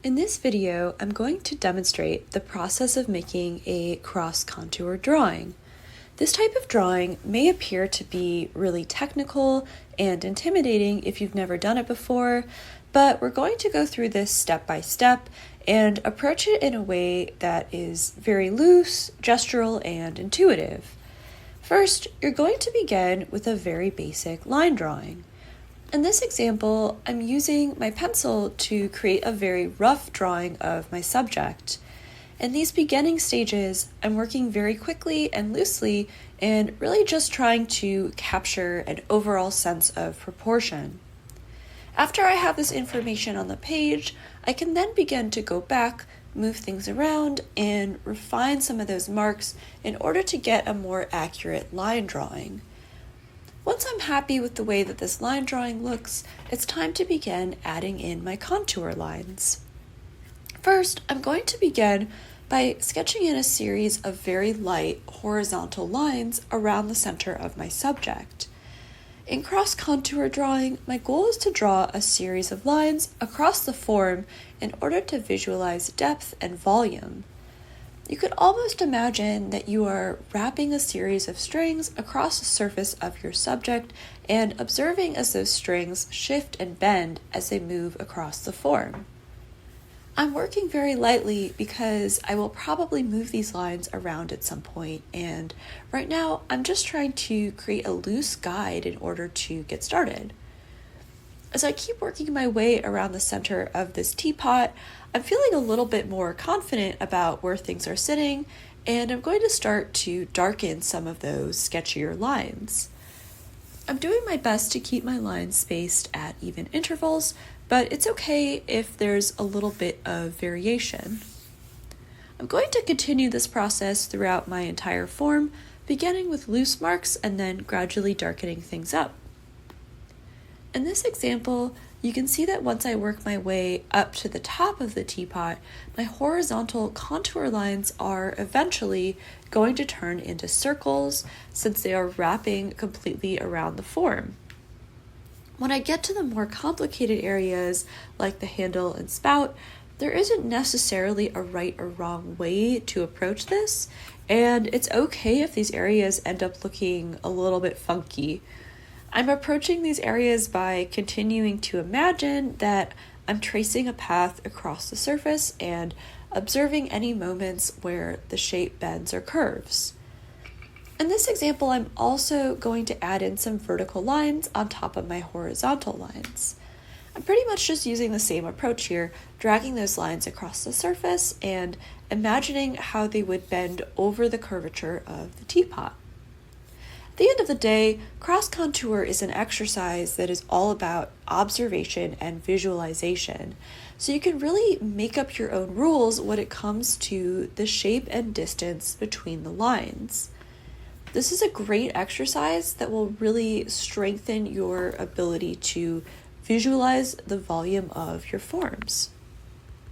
In this video, I'm going to demonstrate the process of making a cross-contour drawing. This type of drawing may appear to be really technical and intimidating if you've never done it before, but we're going to go through this step by step and approach it in a way that is very loose, gestural, and intuitive. First, you're going to begin with a very basic line drawing. In this example, I'm using my pencil to create a very rough drawing of my subject. In these beginning stages, I'm working very quickly and loosely and really just trying to capture an overall sense of proportion. After I have this information on the page, I can then begin to go back, move things around, and refine some of those marks in order to get a more accurate line drawing. Once I'm happy with the way that this line drawing looks, it's time to begin adding in my contour lines. First, I'm going to begin by sketching in a series of very light horizontal lines around the center of my subject. In cross-contour drawing, my goal is to draw a series of lines across the form in order to visualize depth and volume. You could almost imagine that you are wrapping a series of strings across the surface of your subject and observing as those strings shift and bend as they move across the form. I'm working very lightly because I will probably move these lines around at some point, and right now I'm just trying to create a loose guide in order to get started. As I keep working my way around the center of this teapot, I'm feeling a little bit more confident about where things are sitting, and I'm going to start to darken some of those sketchier lines. I'm doing my best to keep my lines spaced at even intervals, but it's okay if there's a little bit of variation. I'm going to continue this process throughout my entire form, beginning with loose marks and then gradually darkening things up. In this example, you can see that once I work my way up to the top of the teapot, my horizontal contour lines are eventually going to turn into circles since they are wrapping completely around the form. When I get to the more complicated areas like the handle and spout, there isn't necessarily a right or wrong way to approach this, and it's okay if these areas end up looking a little bit funky. I'm approaching these areas by continuing to imagine that I'm tracing a path across the surface and observing any moments where the shape bends or curves. In this example, I'm also going to add in some vertical lines on top of my horizontal lines. I'm pretty much just using the same approach here, dragging those lines across the surface and imagining how they would bend over the curvature of the teapot. At the end of the day, cross-contour is an exercise that is all about observation and visualization, so you can really make up your own rules when it comes to the shape and distance between the lines. This is a great exercise that will really strengthen your ability to visualize the volume of your forms.